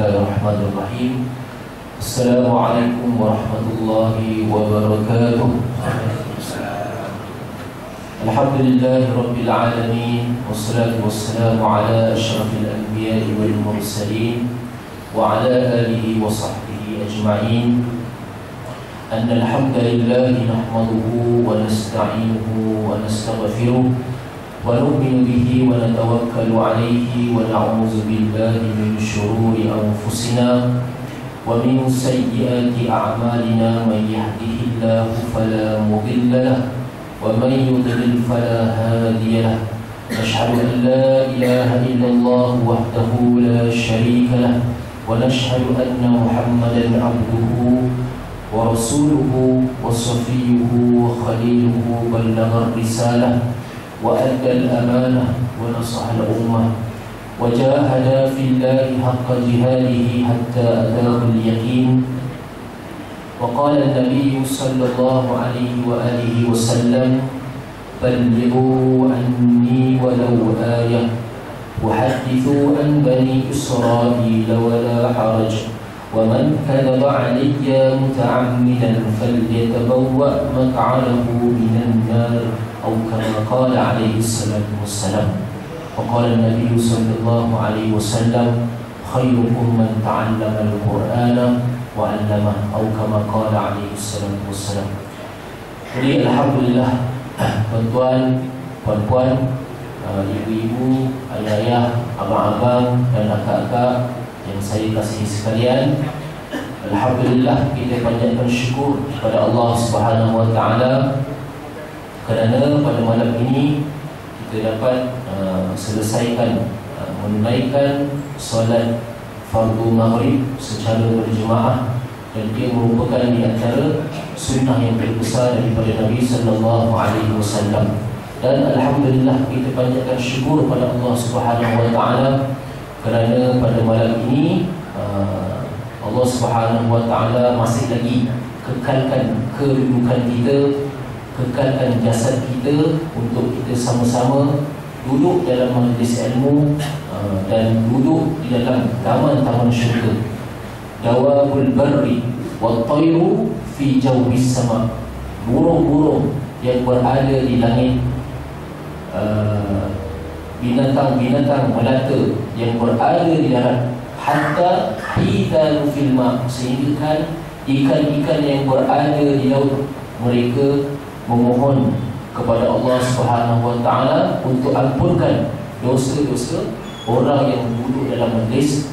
Bismillahirrahmanirrahim. Assalamualaikum warahmatullahi wabarakatuh. Alhamdulillahi rabbil alamin, wassalatu wassalamu ala asyrafil anbiya'i wal mursalin wa ala alihi wa sahbihi ajma'in. Annal hamdalillahi nahmaduhu wa nasta'inuhu wa nastaghfiruh wa nu'minu bihi wa natawakkalu alayhi wa na'udzu billahi min shururi anfusina wa min sayyiati a'malina. Man yahdihillahu fala mudilla lahu wa man yudlil fala hadiya lahu. Nashhadu an la ilaha illallah wahdahu la sharika lahu wa nashhadu anna Muhammadan 'abduhu wa rasuluhu wa safiyyuhu wa khaliluhu. Ballagha ar-risalah وأدى الأمانة ونصح الأمة وجاهد في الله حق جهاده حتى أتاه اليقين. وقال النبي صلى الله عليه وآله وسلم: بلغوا عني ولو آية وحدثوا عن بني إسرائيل ولا حرج ومن كذب علي متعمدا فليتبوأ مقعده من النار أو كما قال عليه الصلاة والسلام. وقال النبي صلى الله عليه وسلم: خيركم من تعلم القرآن وعلمه أو كما قال عليه الصلاة والسلام. Jadi alhamdulillah, tuan-tuan, puan-puan, ibu-ibu, ayah-ayah, abang-abang dan akak-akak yang saya kasihi sekalian, alhamdulillah kita panjatkan syukur kepada Allah Subhanahu wa taala kerana pada malam ini kita dapat selesaikan menunaikan solat fardu maghrib secara berjemaah, dan dia merupakan di antara sunnah yang terbesar daripada Nabi sallallahu alaihi wasallam. Dan alhamdulillah kita panjatkan syukur kepada Allah Subhanahu wa taala kerana pada malam ini Allah Subhanahu wa taala masih lagi kekalkan kedudukan kita, kekalkan jasad kita untuk kita sama-sama duduk dalam majlis ilmu dan duduk di dalam taman-taman syurga. Dawabul barri wat tayru fi jawbis sama. Burung-burung yang berada di langit, binatang-binatang melata yang berada di darat, hatta hidalu fil ma, sehingga ikan-ikan yang berada di laut, mereka memohon kepada Allah Subhanahu wa taala untuk ampunkan dosa-dosa orang yang duduk dalam majlis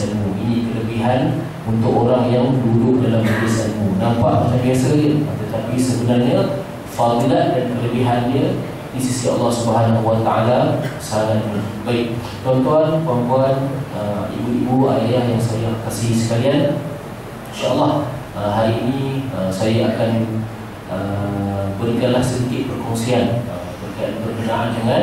ilmu. Ini kelebihan untuk orang yang duduk dalam majlis ilmu. Nampak macam biasa je, tetapi sebenarnya fadilat dan kelebihan dia di sisi Allah Subhanahu wa taala sangat baik. Tuan-tuan, puan-puan, ibu-ibu, ayah yang saya kasihi sekalian, insya-Allah hari ini saya akan berikanlah sedikit perkongsian berkenaan dengan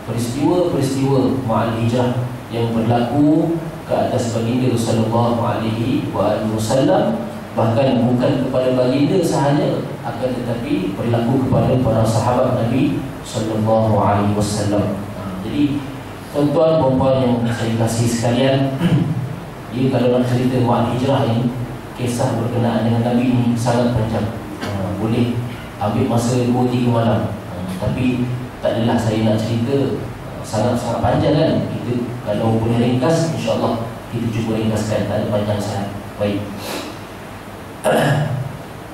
peristiwa-peristiwa ma'al hijrah yang berlaku ke atas baginda sallallahu alaihi wasallam, bahkan bukan kepada baginda sahaja, akan tetapi berlaku kepada para sahabat Nabi sallallahu alaihi wasallam. Jadi tuan-tuan, puan-puan yang saya kasihi sekalian, dia kalau nak cerita ma'al hijrah ini, kisah berkenaan dengan Nabi ini sangat panjang. Boleh ambil masa 2-3 malam, tapi tak adalah saya nak cerita sangat-sangat panjang kan. Kita kalau boleh ringkas, insya-Allah kita cuba ringkaskan, tak ada panjang sangat. Baik.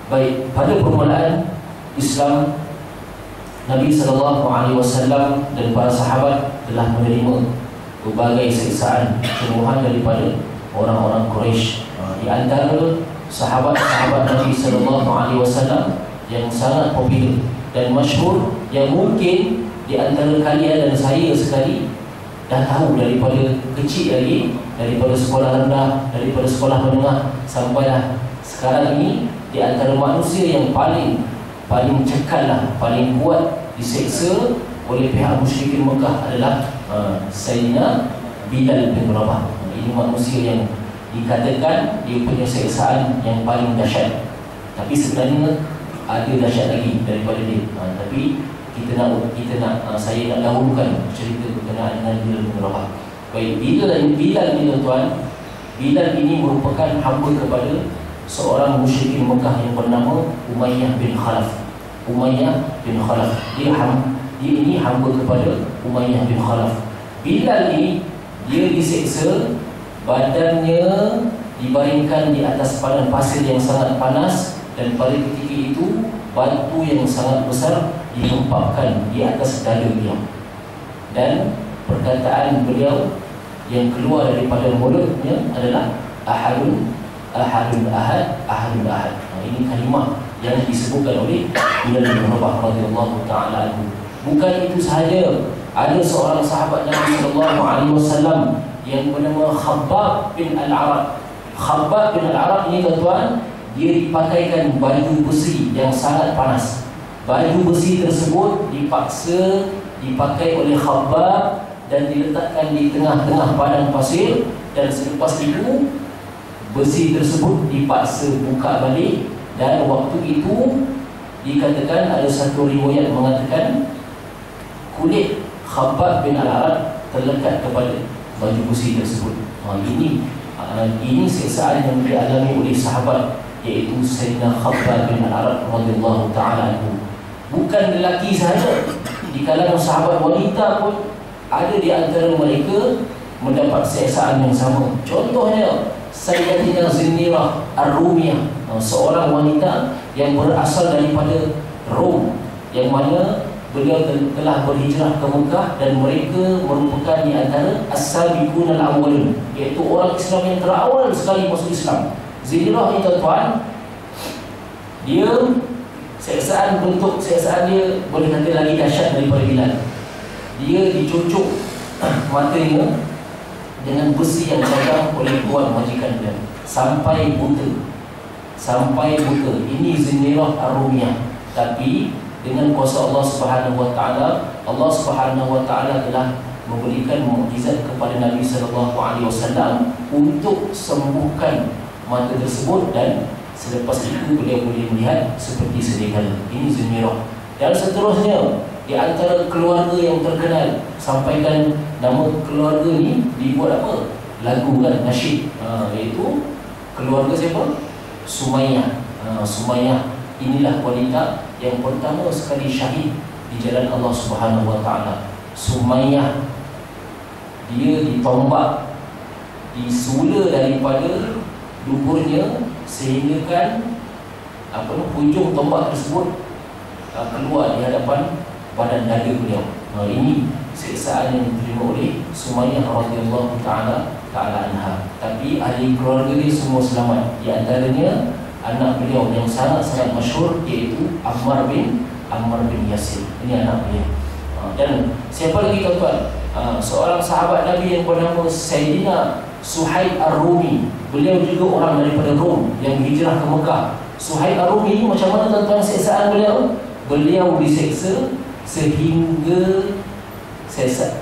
Baik, pada permulaan Islam, Nabi SAW dan para sahabat telah menerima berbagai siksaan, cemoohan daripada orang-orang Quraisy. Di antara sahabat-sahabat Nabi SAW yang sangat popular dan masyhur, yang mungkin di antara kalian dan saya sekali dah tahu daripada kecil lagi, daripada sekolah rendah, daripada sekolah menengah sampailah sekarang ini, di antara manusia yang paling cekal lah, paling kuat diseksa oleh pihak musyrikin Mekah adalah Sayyidina Bilal bin Rabah. Ini manusia yang dikatakan dia punya seksaan yang paling dahsyat, tapi sebenarnya ada dahsyat lagi daripada dia. Tapi saya nak dahulukan cerita berkenaan dengan Bilal bin Rabah. Baik, Bilal ni tuan, Bilal ini merupakan hamba kepada seorang musyrikin Mekah yang bernama Umayyah bin Khalaf. Umayyah bin Khalaf. Dia ini hamba kepada Umayyah bin Khalaf. Bilal ini dia diseksa, badannya dibaringkan di atas padang pasir yang sangat panas, dan pada ketika itu batu yang sangat besar dihempapkan di atas dada beliau. Dan perkataan beliau yang keluar daripada mulutnya adalah ahadun ahad. Ini kalimah yang disebutkan oleh Bilal bin Rabah radhiyallahu taala anhu. Bukan itu sahaja, ada seorang sahabat Nabi sallallahu alaihi wasallam yang bernama Khabbab bin Al-Arat. Khabbab bin Al-Arat ini tuan-tuan, dia dipakaikan baju besi yang sangat panas. Baju besi tersebut dipaksa dipakai oleh Khabbab dan diletakkan di tengah-tengah padang pasir, dan selepas itu besi tersebut dipaksa buka balik. Dan waktu itu dikatakan, ada satu riwayat mengatakan kulit Khabbab bin Al-Arat terlekat kepada baju besi tersebut. Ini siksaan yang dialami oleh sahabat, iaitu Sayyidina Khabbab bin Al-Arat radhiyallahu ta'ala anhu. Bukan lelaki sahaja, di kalangan sahabat wanita pun ada di antara mereka mendapat siksaan yang sama. Contohnya Sayyidatina Zinnirah Ar-Rumiyah, seorang wanita yang berasal daripada Rom, yang mana beliau telah berhijrah ke Mekah, dan mereka merupakan di antara as-sabiqun al-awwalun, iaitu orang Islam yang terawal sekali masuk Islam. Zinnirah ini tuan-tuan, dia bentuk siksaan dia boleh kata lagi dahsyat daripada Bilal. Dia dicucuk matanya dengan besi yang tajam oleh tuan majikan dia sampai buta. Ini Zinnirah Ar-Rumiyah. Tapi dengan kuasa Allah Subhanahu wa taala, Allah Subhanahu wa taala telah memberikan mukjizat kepada Nabi sallallahu alaihi wasallam untuk sembuhkan mata tersebut, dan selepas itu beliau boleh melihat seperti sedia kala. Ini Zinnirah. Dan seterusnya, di antara keluarga yang terkenal, sampaikan nama keluarga ni dibuat apa? Lagu kan, nasyid. Iaitu keluarga siapa? Sumayyah. Sumayyah inilah wanita yang pertama sekali syahid di jalan Allah Subhanahu wa taala. Sumayyah, dia ditombak, disula daripada duburnya, sehingga kan hujung tombak tersebut keluar di hadapan badan dada beliau. Ini siksaan yang diterima oleh Sumayyah radhiyallahu taala anha. Tapi ahli keluarga dia semua selamat. Di antaranya anak beliau yang sangat-sangat masyhur, iaitu Ammar bin Yasir. Ini anak beliau. Dan siapa lagi tuan-tuan? Seorang sahabat Nabi yang bernama Sayyidina Suhaib Ar-Rumi. Beliau juga orang daripada Rom yang hijrah ke Mekah. Suhaib Ar-Rumi ini macam mana tuan-tuan siksaan beliau? Beliau diseksa sehingga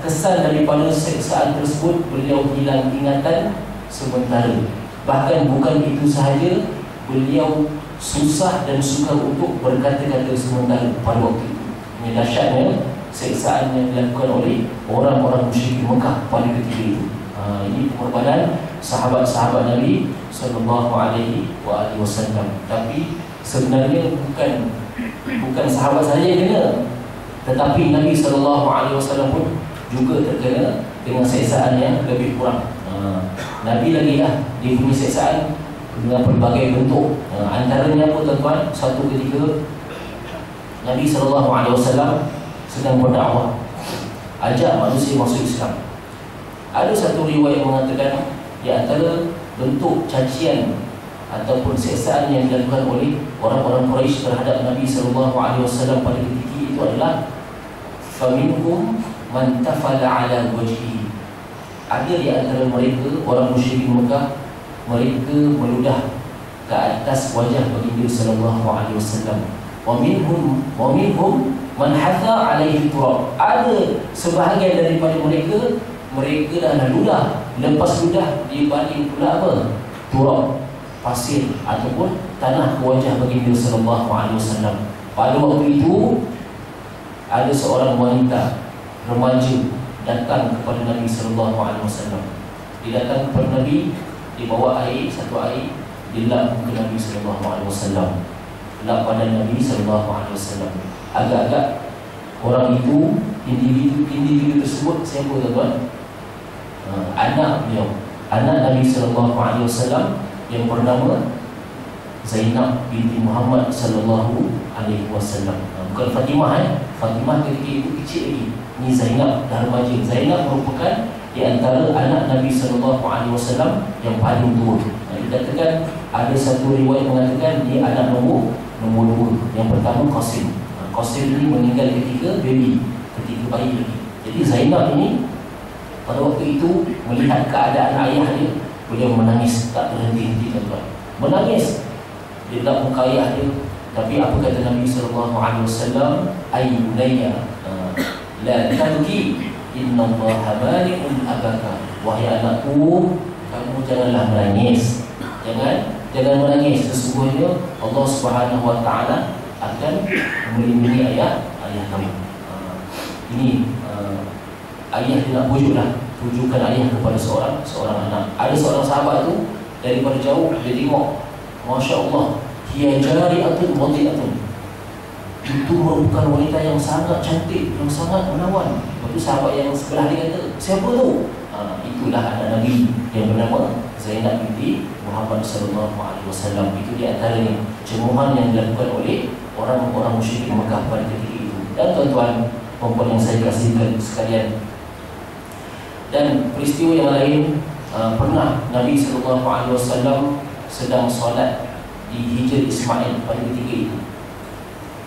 kesan daripada siksaan tersebut beliau hilang ingatan sementara. Bahkan bukan itu sahaja, beliau susah dan sukar untuk berkata-kata sementara pada waktu itu. Ini dahsyatnya siksaan yang dilakukan oleh orang-orang musyrik Mekah pada ketika itu. Ini pengorbanan sahabat-sahabat Nabi sallallahu alaihi wasallam. Tapi sebenarnya bukan sahabat saja yang kena, tetapi Nabi sallallahu alaihi wasallam pun juga terkena dengan siksaan yang lebih kurang. Nabi lagi lah dia punya siksaan dengan pelbagai bentuk. Antaranya apa tuan-tuan? Satu ketika Nabi sallallahu alaihi wasallam sedang berdakwah, ajak manusia masuk Islam. Ada satu riwayat mengatakan di antara bentuk cacian ataupun siksaan yang dilakukan oleh orang-orang Quraisy terhadap Nabi sallallahu alaihi wasallam pada ketika itu adalah faminhum man tafala ala wajhihi. Ada di antara mereka orang musyrik Mekah, mereka meludah ke atas wajah baginda sallallahu alaihi wasallam. Wa minhum man hatha alaihi turab. Ada sebahagian daripada mereka dah ludah, lepas ludah dia baling pula apa? Turab, pasir ataupun tanah ke wajah baginda sallallahu alaihi wasallam. Pada waktu itu ada seorang wanita remaja datang kepada Nabi sallallahu alaihi wasallam. Dia datang kepada Nabi Dia bawa air, satu air, dia lap muka Nabi SAW, lap badan Nabi SAW. Agak-agak orang itu, individu tersebut siapa tuan-tuan? Anak beliau, anak Nabi SAW yang bernama Zainab binti Muhammad sallallahu alaihi wasallam. Bukan Fatimah Fatimah ketika itu kecil lagi. Ini Zainab dah remaja. Zainab merupakan di antara anak Nabi sallallahu alaihi wasallam yang paling tua. Dikatakan ada satu riwayat mengatakan dia anak nombor 2. Yang pertama Qasim. Qasim ini meninggal ketika baby, ketika bayi lagi. Jadi Zainab ini pada waktu itu melihat keadaan ayah dia, beliau menangis tak berhenti-henti tuan-tuan. Menangis. Dia tak muka ayah dia. Tapi apa kata Nabi SAW? Ay bunayya la tabki, inna Allaha mani'un abaka. Wahai anakku, kamu janganlah menangis. Jangan menangis. Sesungguhnya Allah Subhanahu Wa Taala akan melindungi ayah kamu. Ini ayah dia nak pujukan ayah kepada seorang anak. Ada seorang sahabat tu daripada jauh dia tengok, Masya Allah, hiya jari'atun wadi'atun. Itu merupakan wanita yang sangat cantik, yang sangat menawan. Lepas tu sahabat yang sebelah dia kata, siapa tu? Itulah anak Nabi yang bernama Zainab binti Muhammad SAW. Itu di antaranya cemuhan yang dilakukan oleh orang-orang musyrik Mekah pada ketika itu. Dan tuan-tuan, perempuan yang saya kasihkan sekalian, dan peristiwa yang lain, pernah Nabi SAW sedang solat di Hijr Ismail pada ketika itu.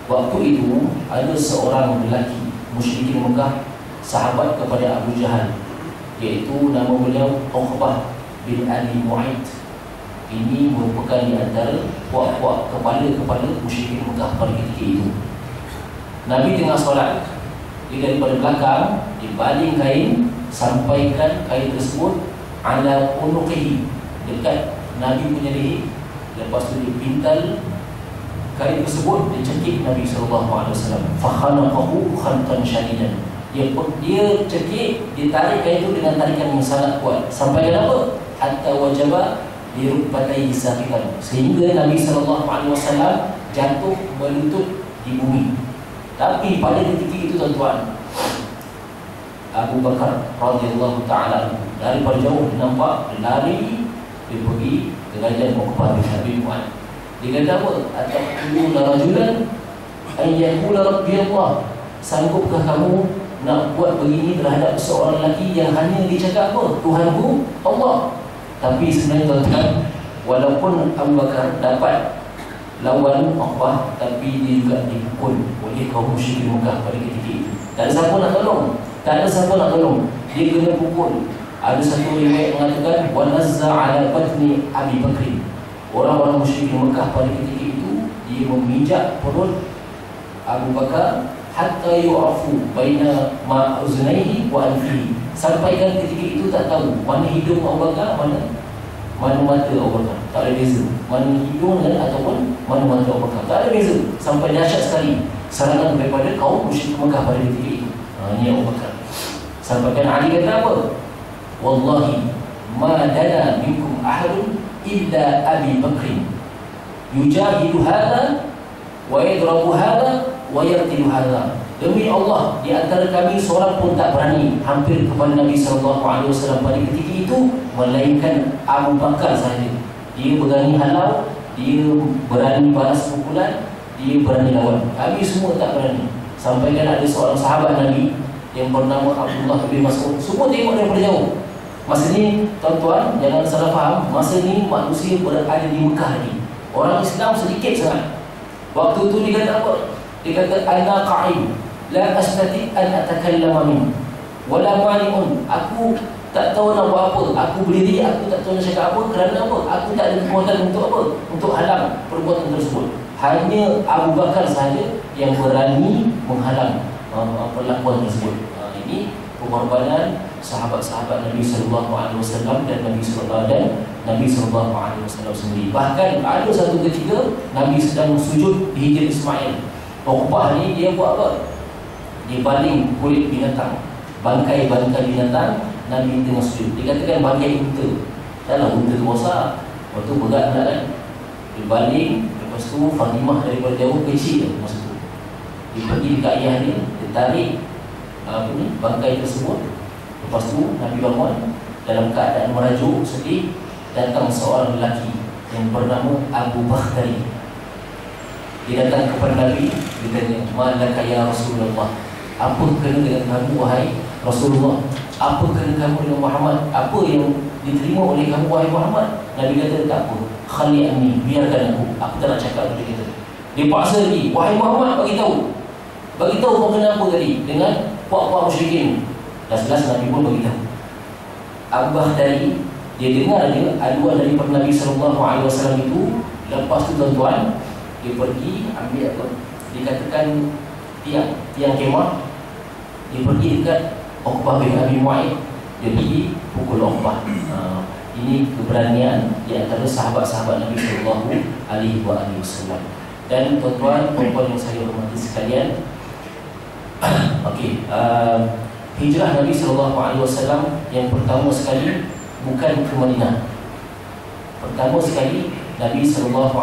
Waktu itu ada seorang lelaki musyrikin Mekah, sahabat kepada Abu Jahal, iaitu nama beliau Uqbah bin Ali Mu'aid. Ini merupakan di antara puak-puak kepala musyrikin Mekah pada ketika itu. Nabi tengah solat, dia daripada belakang dibaling kain, sampaikan kain tersebut ala unuqihi, dekat Nabi punya leher. Lepas tu dia pintal kain tersebut, dia cekik Nabi SAW. Fakhanaqahu khantan syadidan. Dia cekik, dia tarik kain itu dengan tarikan yang sangat kuat. Sampai kenapa? Hatta wajaba dirubbatai saqitan, sehingga Nabi SAW jatuh melutut di bumi. Tapi pada ketika itu tuan-tuan, Abu Bakar radhiyallahu ta'ala daripada jauh nampak, dia lari, dia pergi ke kerajaan Uqbah bin Abi Mu'ad. Dia kata apa? Ataquluna rajulan ay yaqula rabbi Allah. Sanggupkah kamu nak buat begini terhadap seorang lelaki yang hanya dicakap apa? Tuhanku Allah. Tapi sebenarnya tuan-tuan, walaupun Abu Bakar dapat lawan Uqbah, tapi dia juga dipukul oleh kaum musyrikin Mekah pada ketika itu. Tak ada siapa nak tolong. Dia kena pukul. Ada satu riwayat mengatakan wanazza ala batni Abi Bakr. Orang-orang musyrikin Mekah pada ketika itu, dia memijak perut Abu Bakar hatta yu'afu baina ma'uzunaihi wa anfihi. Sampaikan ketika itu tak tahu mana hidung Abu Bakar, mana mata Abu Bakar. Tak ada beza. Mana hidung ataupun mana mata Abu Bakar. Tak ada beza. Sampai dahsyat sekali serangan daripada kaum musyrik Mekah pada ketika itu. Ini Abu Bakar. Sampaikan Ali kata apa? Wallahi ma dana minkum ahadun illa Abi Bakr yujahidu hadha wa yadrabu hadha wa yaqtilu hadha. Demi Allah, di antara kami seorang pun tak berani hampir kepada Nabi SAW pada ketika itu, melainkan Abu Bakar sahaja. Dia berani halau, dia berani balas pukulan, dia berani lawan. Kami semua tak berani. Sampaikan ada seorang sahabat Nabi yang bernama Abdullah bin Mas'ud, semua tengok daripada jauh. Masa ni tuan-tuan, jangan salah faham, masa ni manusia berada di Mekah ni, orang Islam sedikit sangat. Waktu tu dia kata apa? Dia kata ana qa'im la astati an atakallama min wala mani'un. Aku tak tahu nak buat apa. Aku berdiri, aku tak tahu nak cakap apa. Kerana apa? Aku tak ada kekuatan untuk apa? Untuk halang perbuatan tersebut. Hanya Abu Bakar sahaja yang berani menghalang perlakuan tersebut. Ini pengorbanan sahabat-sahabat Nabi SAW dan Nabi SAW sendiri. Bahkan ada satu ketika Nabi sedang sujud di Hijr Ismail. Uqbah ni dia buat apa? Dia baling kulit binatang, bangkai binatang. Nabi tengah sujud. Dikatakan bangkai unta. Dalam unta tu besar, lepas tu berat nak kan. Dia baling, lepas tu Fatimah daripada jauh kecil masa tu. Dia pergi dekat ayah dia, dia tarik bangkai tersebut. Lepas tu Nabi bangun dalam keadaan merajuk, sedih. Datang seorang lelaki yang bernama Abu Bakhtari. Dia datang kepada Nabi, dia tanya, "Malaka ya Rasulullah? Apa kena dengan kamu wahai Rasulullah? Apa kena kamu dengan Muhammad? Apa yang diterima oleh kamu wahai Muhammad?" Nabi kata, "Tak apa, khali anni, biarkan aku tak nak cakap." Dia kata, dia paksa lagi, "Wahai Muhammad, bagi tahu kau kena apa tadi dengan puak-puak musyrikin." Dan jelas Nabi pun bagi tahu. Abu Bakhtari, dia dengar dia aduan daripada Nabi SAW itu. Lepas tu tuan-tuan, dia pergi ambil apa? Dikatakan tiang kemah. Dia pergi dekat Uqbah bin Abi Mu'aid. Dia pergi pukul Uqbah. Ini keberanian di antara sahabat-sahabat Nabi SAW. Dan tuan-tuan, perempuan yang saya hormati sekalian, okey, hijrah Nabi SAW yang pertama sekali bukan ke Madinah. Pertama sekali Nabi SAW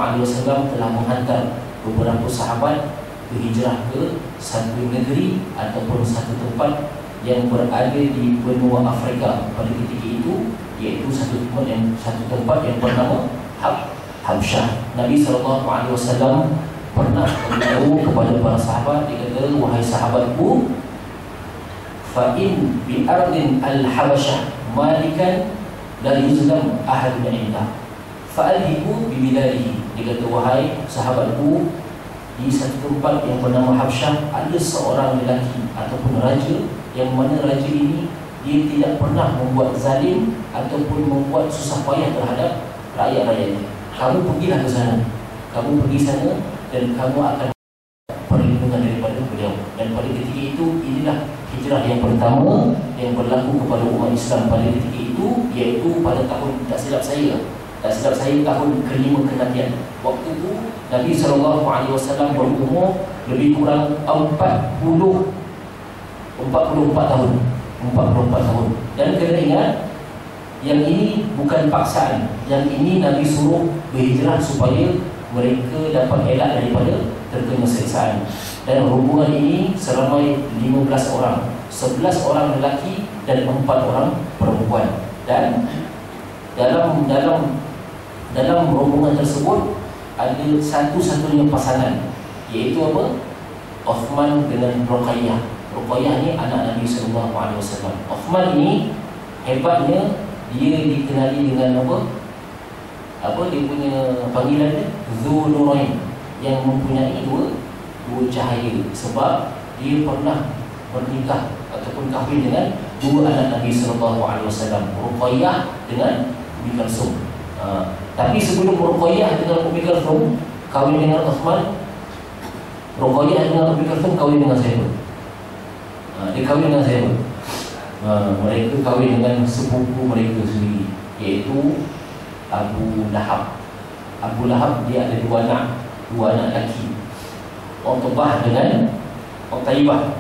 telah menghantar beberapa sahabat berhijrah ke satu negeri ataupun satu tempat yang berada di benua Afrika pada ketika itu, iaitu satu tempat yang bernama Habsyah. Nabi SAW pernah beritahu kepada para sahabat, dia kata, "Wahai sahabatku, fa'in bi ardin al-Habasyah malikan la yuzlam ahadun indah fa'alhiku bibidarihi." Dia kata, "Wahai sahabatku, di satu tempat yang bernama Habsyah ada seorang lelaki ataupun raja, yang mana raja ini dia tidak pernah membuat zalim ataupun membuat susah payah terhadap rakyat-rakyatnya. Kamu pergilah ke sana, kamu pergi sana dan kamu akan perlindungan daripada beliau." Dan pada ketika itu, inilah hijrah yang pertama yang berlaku kepada umat Islam pada ketika itu, iaitu pada tahun, tak silap saya tahun ke-5 kenadian. Waktu itu Nabi SAW berumur lebih kurang 44 tahun. Dan kena ingat, yang ini bukan paksaan. Yang ini Nabi suruh berhijrah supaya mereka dapat elak daripada terkena siksaan. Dan rombongan ini seramai 15 orang, 11 orang lelaki dan 4 orang perempuan. Dan dalam rombongan tersebut ada satu-satunya pasangan, iaitu apa? Uthman dengan Ruqayyah. Ruqayyah ni anak Nabi SAW. Uthman ini hebatnya, dia dikenali dengan apa dia punya panggilan dia? Dzunurain, yang mempunyai dua cahaya, sebab dia pernah bernikah ataupun kahwin dengan dua anak Nabi SAW, Ruqayyah dengan Ummi Kalsum. Tapi sebelum Ruqayyah dengan Ummi Kalsum kahwin dengan Uthman, Ruqayyah dengan Ummi Kalsum kahwin dengan siapa? Dia kahwin dengan siapa? Mereka kahwin dengan sepupu mereka sendiri, iaitu Abu Lahab. Abu Lahab dia ada dua anak lelaki, Utbah dengan Utaibah.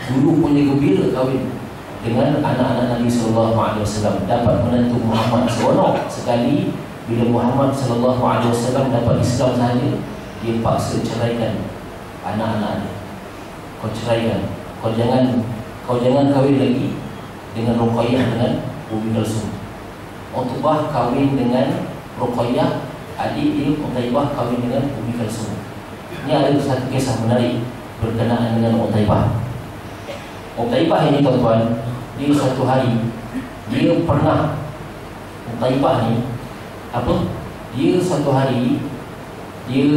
Dulu punya gembira kahwin dengan anak-anak Nabi SAW, dapat menantu Muhammad. Seronok sekali bila Muhammad SAW dapat Islam sahaja, dia paksa ceraikan anak-anak dia. Kau ceraikan, kau jangan kahwin lagi dengan Ruqayyah dengan Ummi Kalsum. Utbah kahwin dengan Ruqayyah, adik dia Utaibah kahwin dengan Ummi Kalsum. Ini ada satu kisah menarik berkenaan dengan Utaibah. Utaibah ini tuan-tuan, dia satu hari Utaibah ni dia satu hari dia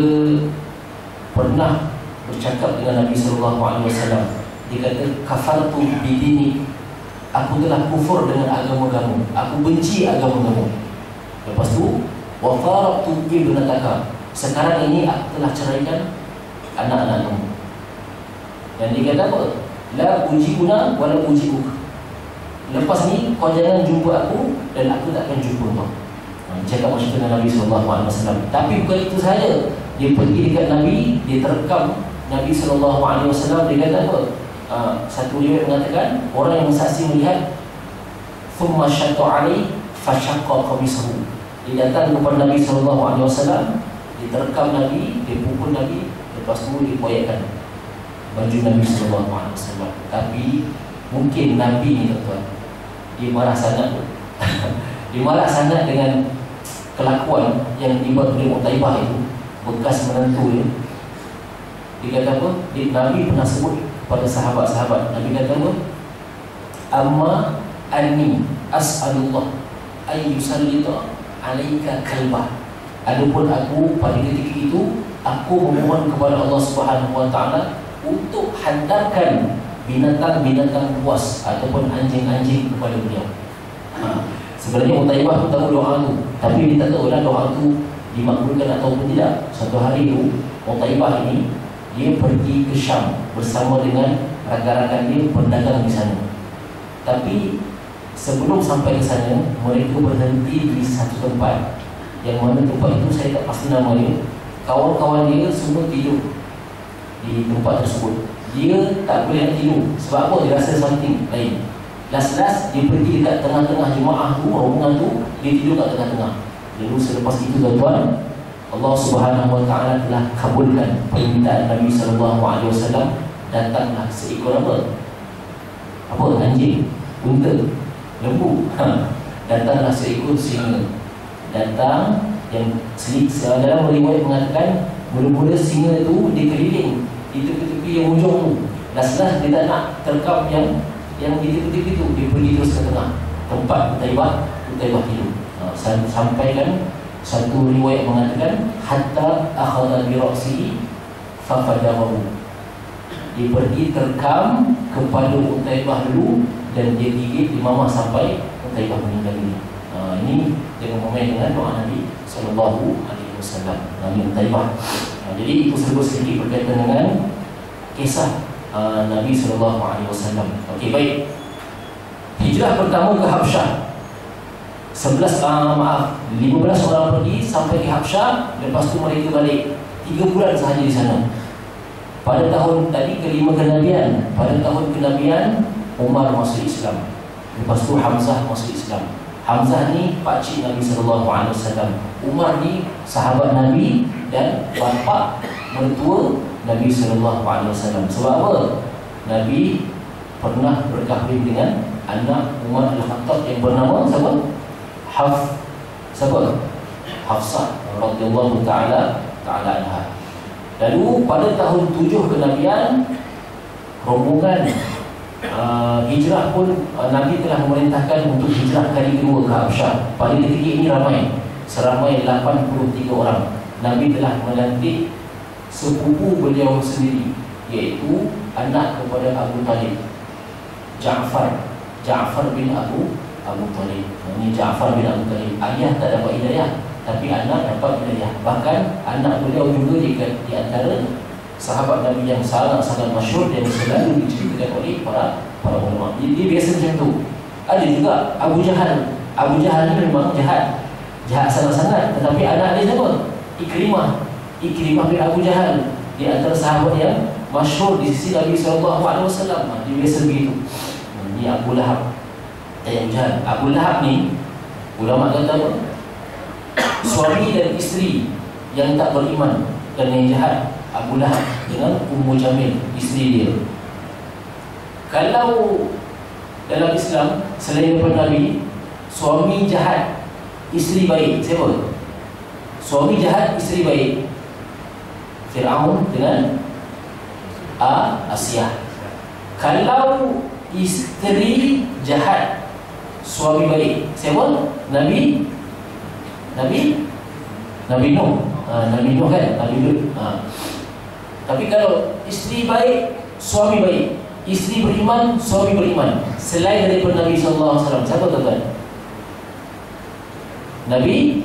pernah bercakap dengan Nabi SAW. Dia kata, "Kafartu bidini, aku telah kufur dengan agama kamu, aku benci agama kamu. Lepas tu, wa faraqtu ibnataka, sekarang ini aku telah ceraikan anak-anak kamu." Dan dia kata apa? "La ujibuna wa la ujibuk." Lepas ni kau jangan jumpa aku dan aku tak akan jumpa kau. Cakap macam tu dengan Nabi SAW. Tapi bukan itu saja. Dia pergi dekat Nabi, dia terekam Nabi SAW. Dia kata apa? Satu riwayat mengatakan, orang yang saksi melihat, "Thumma syattu alaihi Fashaqqa qamisahu. Dia datang kepada Nabi SAW, diterkam Nabi, dia pukul Nabi, lepas tu dia koyakkan baju Nabi SAW. Tapi mungkin Nabi ni tuan-tuan, dia marah sangat dia marah sangat dengan kelakuan yang dibuat oleh Utaibah itu, bekas menantu dia. Dia kata apa? Nabi pernah sebut kepada sahabat-sahabat, Nabi kata apa? Amma anni as'alullah ayyusallita alaika kalbah. Adapun aku pada ketika itu, aku memohon kepada Allah Subhanahu Wa Taala untuk hantarkan binatang-binatang buas ataupun anjing-anjing kepada beliau. Sebenarnya Utaibah tu tahu doa tu, tapi dia tak tahu lah doa tu dimakbulkan ataupun tidak. Satu hari tu Utaibah ini dia pergi ke Syam bersama dengan rakan-rakan dia berdagang di sana. Tapi sebelum sampai ke sana, mereka berhenti di satu tempat, yang mana tempat itu saya tak pasti nama dia. Kawan-kawan dia semua tidur di tempat tersebut. Dia tak boleh nak tidur. Sebab apa? Dia rasa something lain. Last-last dia pergi dekat tengah-tengah jemaah tu, rombongan tu, dia tidur kat tengah-tengah. Lalu selepas itu tuan-tuan, Allah Subhanahu Wa Taala telah kabulkan permintaan Nabi SAW. Datanglah seekor apa? Anjing, unta, lembu. Datanglah seekor singa. Datang, yang dalam riwayat mengatakan mula-mula singa tu dia keliling di tepi-tepi yang ujung tu. Last-last dia tak nak terkam yang di tepi-tepi tu, dia pergi terus ke tengah tempat Utaibah tidur. Sampaikan satu riwayat mengatakan hatta akhadha bi ra'sihi fa fadamahu. Dia pergi terkam kepada Utaibah dulu dan dia gigit imamah sampai Utaibah meninggal dunia. Ini jangan main dengan doa Nabi SAW, Nabi Utaibah. Jadi itu sedikit berkaitan dengan kisah Nabi SAW. Okey, baik. Hijrah pertama ke Habsyah, 15 orang pergi sampai ke Habsyah. Lepas tu mereka balik 3 bulan sahaja di sana. Pada tahun tadi kelima kenabian, pada tahun kenabian Umar masuk Islam. Lepas tu Hamzah masuk Islam. Hamzah ni pakcik Nabi SAW. Umar ni sahabat Nabi dan bapa mertua Nabi SAW. Sebab apa? Nabi pernah berkahwin dengan anak Umar Al-Khattab yang bernama siapa? Hafsah radhiyallahu ta'ala anha. Lalu pada tahun 7 kenabian, rombongan hijrah pun Nabi telah memerintahkan untuk hijrah kali kedua ke Habsyah. Pada ketika ini seramai 83 orang. Nabi telah melantik sepupu beliau sendiri, iaitu anak kepada Abu Talib, Ja'far bin Abu Talib. Ini Ja'far bin Abu Talib. Ayah tak dapat hidayah, tapi anak dapat hidayah. Bahkan anak beliau juga di antara sahabat Nabi yang sangat masyhur yang selalu diceritakan oleh para ulama. Dia biasa macam tu. Ada juga Abu Jahal. Abu Jahal ni memang jahat sangat-sangat, tetapi anak dia siapa? Ikrimah bin Abu Jahal, di antara sahabat yang masyhur di sisi Nabi SAW. Dia biasa begitu. Ini Abu Lahab dan Jahal. Abu Lahab ni ulama kata apa? Suami dan isteri yang tak beriman dan yang jahat. Abu Lahab dengan Ummu Jamil, isteri dia. Kalau dalam Islam selain daripada Nabi, suami jahat, isteri baik, siapa? Suami jahat, isteri baik. Fir'aun dengan Asiyah. Kalau isteri jahat, suami baik, siapa? Nabi Nuh. Nabi Nuh kan? Nabi Nuh. Tapi kalau isteri baik, suami baik, isteri beriman, suami beriman, selain daripada Nabi SAW, siapa tuan-tuan? Nabi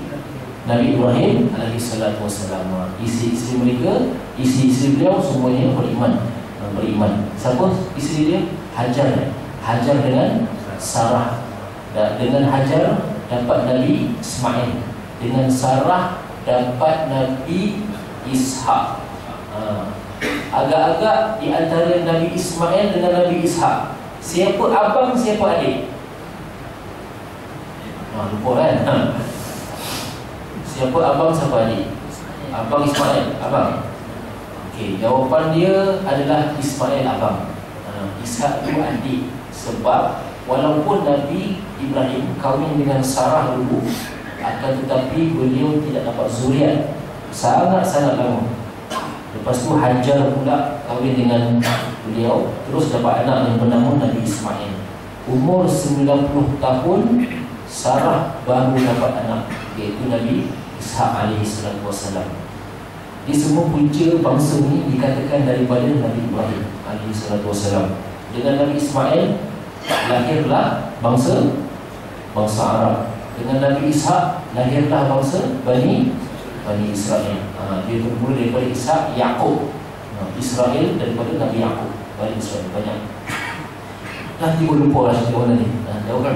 Ibrahim alaihissalatu wassalam. Isteri mereka, isteri beliau semuanya beriman. Siapa isteri dia? Hajar dengan Sarah. Dengan Hajar dapat Nabi Ismail, dengan Sarah dapat Nabi Ishak. Agak-agak di antara Nabi Ismail dengan Nabi Ishak, siapa abang, siapa adik? Lupa kan? Siapa abang, siapa adik? Abang Ismail, abang. Okey, jawapan dia adalah Ismail abang. Ishak itu adik. Sebab walaupun Nabi Ibrahim kahwin dengan Sarah dulu, akan tetapi beliau tidak dapat zuriat sangat-sangat lama. Lepas tu Hajar pula kahwin dengan beliau, terus dapat anak yang bernama Nabi Ismail. Umur 90 tahun Sarah baru dapat anak, iaitu Nabi Ishak alaihi salatu wassalam. Di semua punca bangsa ni dikatakan daripada Nabi Ibrahim alaihi salatu wassalam. Dengan Nabi Ismail lahirlah bangsa Arab. Dengan Nabi Ishak lahirlah bangsa Bani Israel. Dia bermula daripada Ishak, Yaqub, Israel daripada Nabi Yaqub, Bani Israel banyak. Nanti pun lupa lah cerita mana ni. Tahu kan?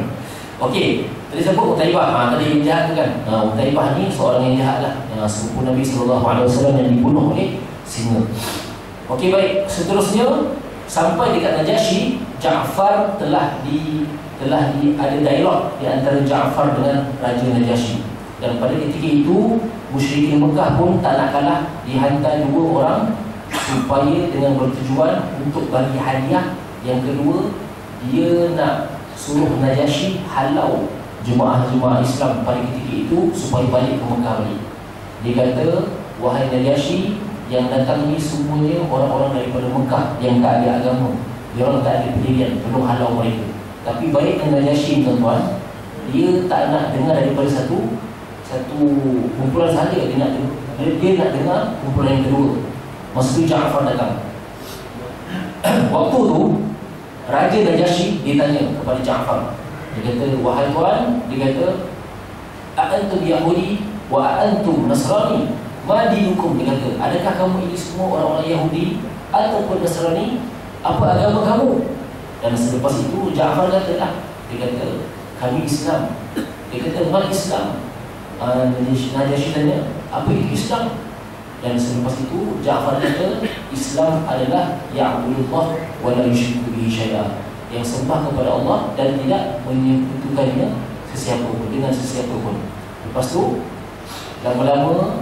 Okey, tadi sebut Utaibah. Tadi yang jahat tu kan. Utaibah ni seorang yang jahat lah, sepupu Nabi SAW yang dibunuh oleh singa. Okey, baik. Seterusnya sampai dekat Najasyi, Ja'far telah ada dialog di antara Ja'far dengan Raja Najasyi. Dan pada ketika itu musyrikin Mekah pun tak nak kalah, dihantar 2 orang supaya dengan bertujuan untuk bagi hadiah. Yang kedua, dia nak suruh Najasyi halau jemaah-jemaah Islam pada ketika itu supaya balik ke Mekah balik. Dia kata, wahai Najasyi, yang datang ni semuanya orang-orang daripada Mekah yang tak ada agama, dia orang tak ada pendirian, perlu halau mereka. Tapi baik dengan Najasyi, tuan-tuan, dia tak nak dengar daripada satu kumpulan sahaja, dia nak dengar kumpulan yang kedua. Masa tu Ja'far datang. Waktu tu Raja Najasyi dia tanya kepada Ja'far. Dia kata, wahai tuan, dia kata, a'antum Yahudi wa a'antum Nasrani, ma dinukum. Dia kata, adakah kamu ini semua orang-orang Yahudi ataupun Nasrani? Apa agama kamu? Dan selepas itu Ja'far kata lah, dia kata, kami Islam. Dia kata, ma Islam? Najasyi tanya, apa itu Islam? Dan selepas itu Ja'far kata, Islam adalah ya'budullah wa la yusyriku bihi syai'a, yang sembah kepada Allah dan tidak menyekutukannya dengan sesiapa pun. Lepas tu lama-lama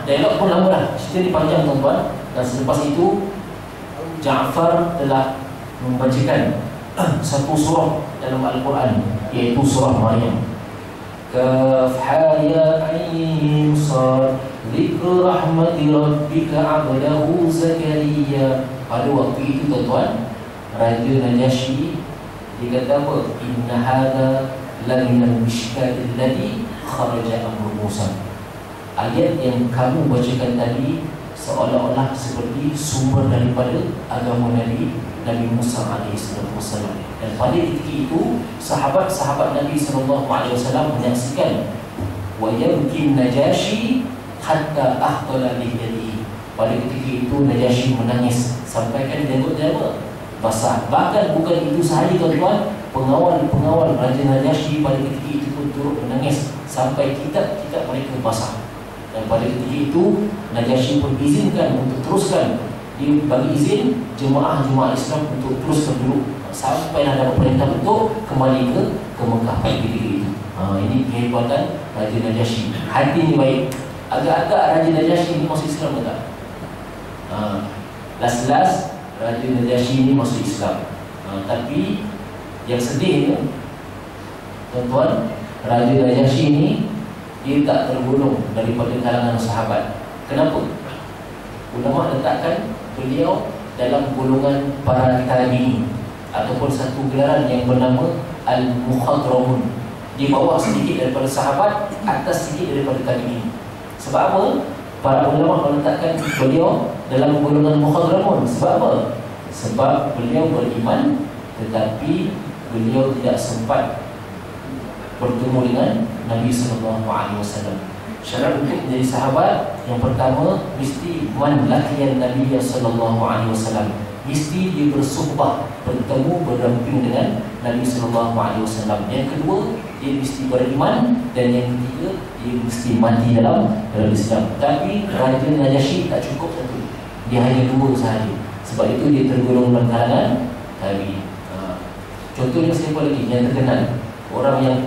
dialog pun lama lah, cerita ni panjang tuan-tuan. Dan selepas itu Ja'far telah membacakan satu surah dalam Al-Quran, iaitu surah Maryam. Kaf ha ya ain sad dzikru rahmati rabbika 'abdahu Zakaria. Pada waktu itu tuan-tuan, Raja Najasyi dia kata apa? Inna hadza la minal mishkatil ladzi kharaja amru Musa. Ayat yang kamu bacakan tadi seolah-olah seperti sumber daripada agama Nabi Musa alaihissalam. Dan pada ketika itu sahabat-sahabat Nabi SAW menyaksikan wa yabkin Najasyi hatta ahtala lihyadihi. Pada ketika itu Najasyi menangis sampai kan janggut-janggut basah. Bahkan bukan itu sahaja tuan-tuan, pengawal Raja Najasyi pada ketika itu pun turut menangis sampai kitab-kitab mereka basah. Dan pada ketika itu Najasyi pun izinkan untuk teruskan, dia bagi izin jemaah-jemaah Islam untuk teruskan dulu sampailah dapat perintah untuk kembali ke Mekah pada ketika itu. Ini kehebatan Raja Najasyi. Hati ni baik. Agak-agak Raja Najasyi ni masuk Islam ke tak? Last Raja Najasyi ni masuk Islam. Tapi yang sedihnya tuan-tuan, Raja Najasyi ni dia tak tergolong daripada kalangan sahabat. Kenapa? Ulama letakkan beliau dalam golongan para tabi'in ataupun satu gelaran yang bernama Al-Mukhadramun. Di bawah sedikit daripada sahabat, atas sedikit daripada tabi'in. Sebab apa? Para ulama meletakkan beliau dalam golongan Mukhadramun. Sebab apa? Sebab beliau beriman tetapi beliau tidak sempat bertemu dengan Nabi SAW. Syarat untuk menjadi sahabat, yang pertama mesti man laqiyan Nabi SAW, mesti dia bersuhbah, bertemu, berdamping dengan Nabi SAW. Yang kedua, dia mesti beriman. Dan yang ketiga, dia mesti mati dalam Islam. Tapi Raja Najasyi tak cukup satu, dia hanya 2 sahaja. Sebab itu dia tergolong dalam kalangan tabi'in. Contohnya siapa lagi yang terkenal, orang yang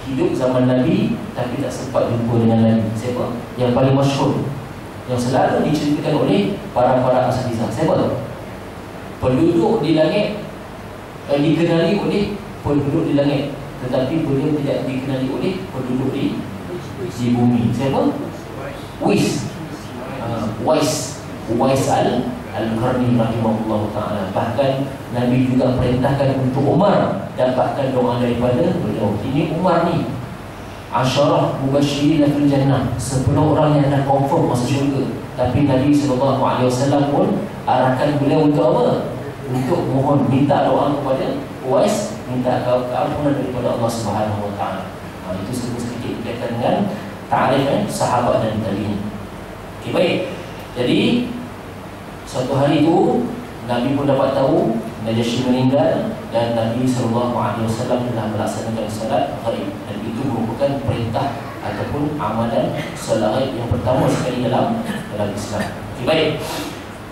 hidup zaman Nabi tapi tak sempat jumpa dengan Nabi. Siapa? Yang paling masyhur, yang selalu diceritakan oleh para asatizah. Siapa tu? Penduduk di langit, dikenali oleh penduduk di langit, tetapi beliau tidak dikenali oleh penduduk di bumi. Siapa? Uwais Al-Qarni rahimahullah ta'ala. Bahkan Nabi juga perintahkan untuk Umar dapatkan doa daripada beliau. Ini Umar ni Asyarah mubasyirin fil jannah, 10 orang yang dah confirm masuk syurga. Tapi Nabi SAW pun arahkan beliau untuk apa? Untuk mohon, minta doa kepada Uwais, minta keampunan daripada Allah Subhanahu wa ta'ala. Itu sedikit berkaitan dengan ta'arif sahabat dan tabi'in. Okey, baik. Jadi suatu hari itu Nabi pun dapat tahu Najasyi meninggal dan Nabi SAW telah melaksanakan salat ghaib, dan itu merupakan perintah ataupun amalan salat ghaib yang pertama sekali dalam Islam. Okey, baik.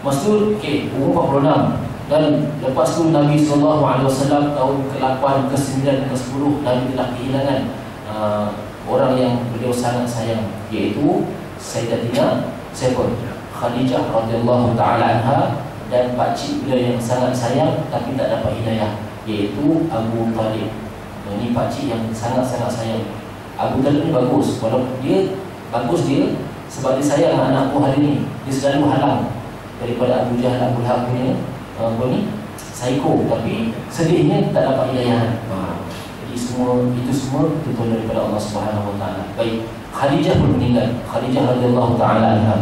Masa tu umur 46, dan lepas tu Nabi SAW tahun ke-8, ke-9, ke-10 Nabi telah kehilangan orang yang beliau sangat sayang, iaitu Sayyidatina Khadijah radhiyallahu ta'ala anha, dan pakcik beliau yang sangat sayang tapi tak dapat hidayah, iaitu Abu Talib. Ini pakcik yang sangat-sangat sayang. Abu Talib ni bagus, walaupun dia bagus dia sebab dia sayang anakku hari ni, dia selalu halang daripada Abu Jahal, Abu Lahab punya psycho, tapi sedihnya tak dapat hidayah. Jadi itu semua betul daripada Allah Subhanahu wa ta'ala. Baik, Khadijah pun meninggal. Khadijah radhiyallahu ta'ala anha.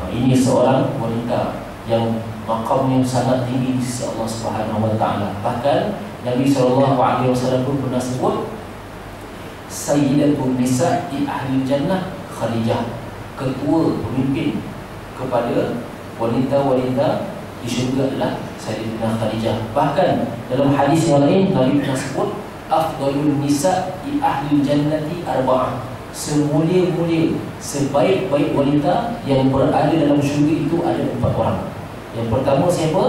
Ini seorang wanita yang makamnya sangat tinggi di sisi Allah Subhanahu wa ta'ala. Bahkan Nabi SAW pun pernah sebut Sayyidatun Nisa di Ahli Jannah Khadijah, ketua pemimpin kepada wanita-wanita di syurga adalah Sayyidatina Khadijah. Bahkan dalam hadis yang lain Nabi pernah sebut afdalun nisa di Ahli Jannati arba'ah, semulia-mulia, sebaik-baik wanita yang berada dalam syurga itu ada 4 orang. Yang pertama siapa?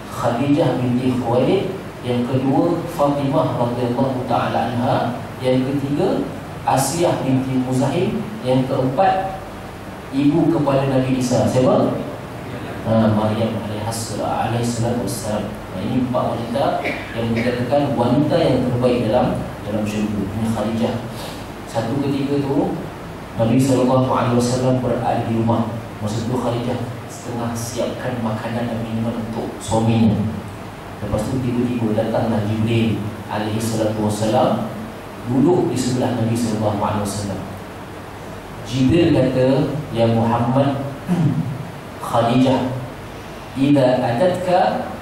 Khadijah binti Khuwailid. Yang kedua Fatimah radhiyallahu ta'ala anha. Yang ketiga Asiyah binti Muzahim. Yang keempat ibu kepada Nabi Isa. Siapa? Maryam alaihissalatu wassalam. Ini 4 wanita yang dikatakan wanita yang terbaik dalam syurga. Ini Khadijah. Satu ketika tu Nabi SAW berada di rumah. Masa tu Khadijah setengah siapkan makanan dan minuman untuk suaminya. Lepas tu tiba-tiba datanglah Jibril alaihissalam duduk di sebelah Nabi SAW. Jibril kata, "Ya Muhammad, Khadijah idza atatka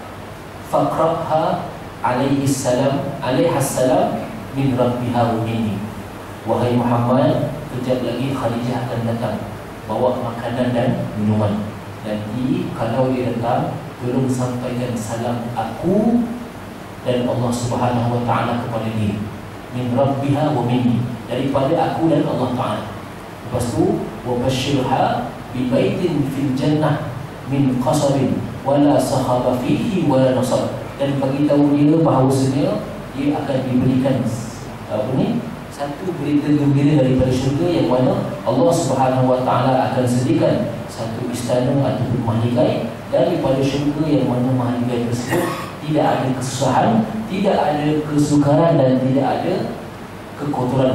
faqra'ha alaihassalam min rabbiha wa minni." Wahai Muhammad, kejap lagi Khadijah akan datang bawa makanan dan minuman. Nanti kalau dia datang, tolong sampaikan salam aku dan Allah Subhanahu wa ta'ala kepada dia. Min rabbiha wa minni, daripada aku dan Allah Ta'ala. Lepas tu wa basyirha bi baitin fil jannah min qasabin wala sahaba fihi wala nasab, dan bagi tahu dia bahawasanya dia akan diberikan satu berita gembira daripada syurga, yang mana Allah Subhanahu wa ta'ala akan sediakan satu istana ataupun mahligai daripada syurga, yang mana mahligai tersebut tidak ada kesusahan, tidak ada kesukaran, dan tidak ada kekotoran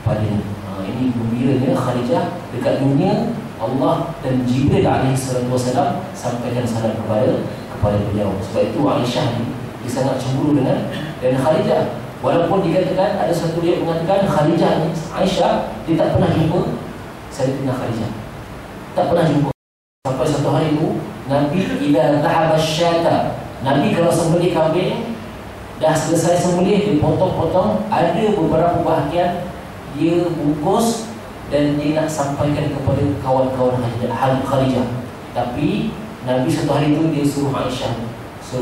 padanya. Ini gembiranya Khadijah dekat dunia. Allah dan Jibril alaihissalam sampaikan salam kepada beliau. Sebab itu Aisyah dia sangat cemburu dengan Khadijah. Walaupun dikatakan ada satu riwayat mengatakan Aisyah dia tak pernah jumpa Sayyidatina Khadijah, tak pernah jumpa. Sampai satu hari itu Nabi idza tahaba syata, Nabi kalau sembelih kambing dah selesai sembelih, dia potong-potong, ada beberapa bahagian dia bungkus dan dia nak sampaikan kepada kawan-kawan Khadijah. Tapi Nabi satu hari itu dia suruh Aisyah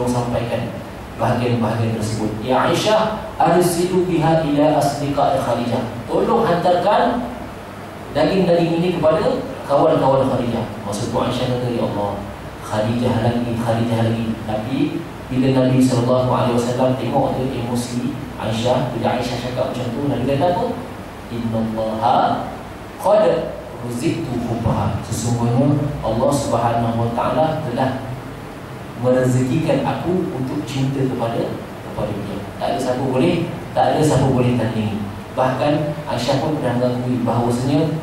sampaikan bahagian-bahagian tersebut. Ya Aisyah, arsilu biha ila asdiqa Khadijah, tolong hantarkan daging-daging ini kepada kawan-kawan Khadijah. Maksud tu Aisyah kata, ya Allah, Khadijah lagi. Tapi bila Nabi SAW tengok tu emosi Aisyah, bila Aisyah cakap macam tu, Nabi kata apa? Innallaha qad ruziktu hubbaha. Sesungguhnya Allah Subhanahu Wa Taala telah merezekikan aku untuk cinta kepada dia. Tak ada siapa boleh tandingi. Bahkan Aisyah pun pernah mengakui bahawasanya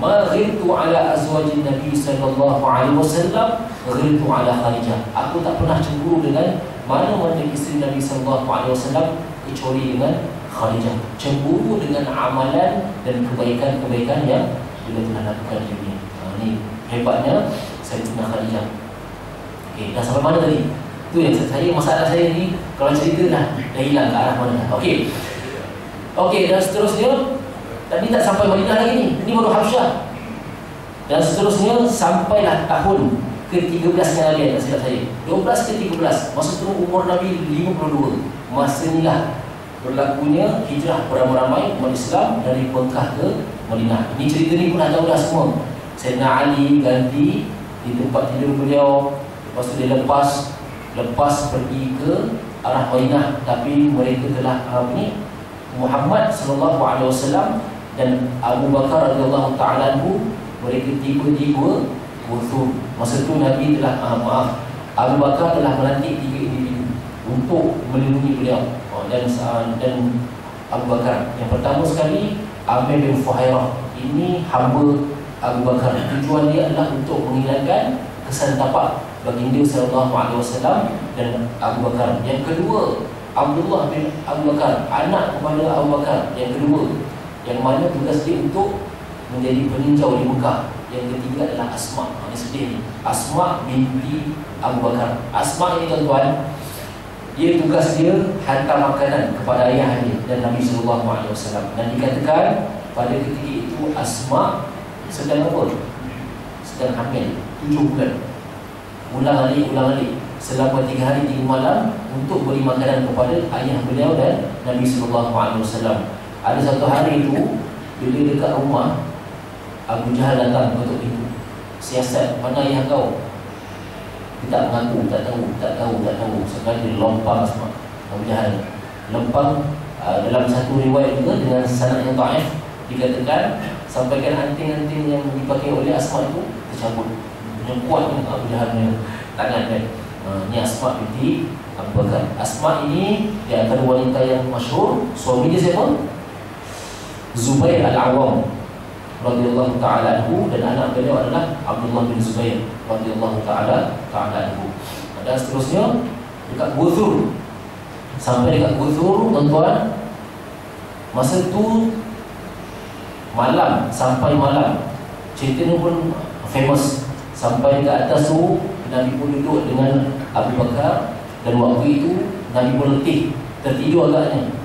ma ghirtu ala azwajin Nabi sallallahu alaihi wasallam ghirtu ala Khadijah. Aku tak pernah cemburu dengan mana-mana isteri Nabi sallallahu alaihi wasallam kecuali dengan Khadijah. Cemburu dengan amalan dan kebaikan-kebaikan yang beliau telah lakukan di dunia. Ini hebatnya Sayyidatina Khadijah. Okey, dah sampai mana tadi? Itu yang masalah saya ni, kalau cerita dah hilang ke arah mana. Okey, dan seterusnya tadi tak sampai Madinah lagi ni. Ini baru Habsyah. Dan seterusnya sampailah tahun ke-13 yang Nabi, tak silap saya, 12 ke 13. Masa tu umur Nabi 52. Masa inilah berlakunya hijrah beramai-ramai umat Islam dari Mekah ke Madinah. Ini cerita ni pun dah tahu dah semua. Sayyidina Ali ganti di tempat tidur beliau. Lepas tu dia lepas pergi ke arah Madinah, tapi mereka telah Muhammad sallallahu alaihi wasallam dan Abu Bakar radhiyallahu taala anhu, mereka tiba-tiba wuzur. Masa tu Nabi telah Abu Bakar telah melantik 3 individu untuk melindungi beliau. Dan Abu Bakar yang pertama sekali, Amir bin Fuhairah. Ini hamba Abu Bakar. Tujuan dia adalah untuk menghilangkan kesan tapak baginda sallallahu alaihi wasallam dan Abu Bakar. Yang kedua, Abdullah bin Abu Bakar, anak kepada Abu Bakar yang kedua, yang mana tugas dia untuk menjadi peninjau di Mekah. Yang ketiga adalah Asma. Ini sedih ni, Asma binti Abu Bakar. Asma ini tuan-tuan, dia tugas dia hantar makanan kepada ayah dia dan Nabi SAW. Dan dikatakan pada ketika itu Asma sedang apa? Sedang hamil 7 bulan. Ulang alik selama 3 hari 3 malam untuk beri makanan kepada ayah beliau dan Nabi SAW. Ada satu hari itu, bila dekat rumah, Abu Jahal datang ketuk pintu. Siasat, mana ayah kau? Dia tak mengaku, tak tahu. Sekali dia lompang Asma. Abu Jahal lempang. Dalam satu riwayat juga dengan sanad yang dhaif, dikatakan sampaikan anting-anting yang dipakai oleh Asma itu tercabut. Yang kuat ni Abu Jahal punya tangan kan. Ni Asma binti Abu Bakar. Asma ini di antara wanita yang masyhur. Suami dia siapa? Zubair Al-Awwam radhiyallahu ta'ala anhu, dan anak beliau adalah Abdullah bin Zubair radhiyallahu ta'ala anhu. Dan seterusnya dekat Ghuthur. Sampai dekat Ghuthur, tuan-tuan, masa tu malam, sampai malam. Cerita ni pun famous. Sampai ke atas tu Nabi pun duduk dengan Abu Bakar, dan waktu itu Nabi pun letih, tertidur agaknya.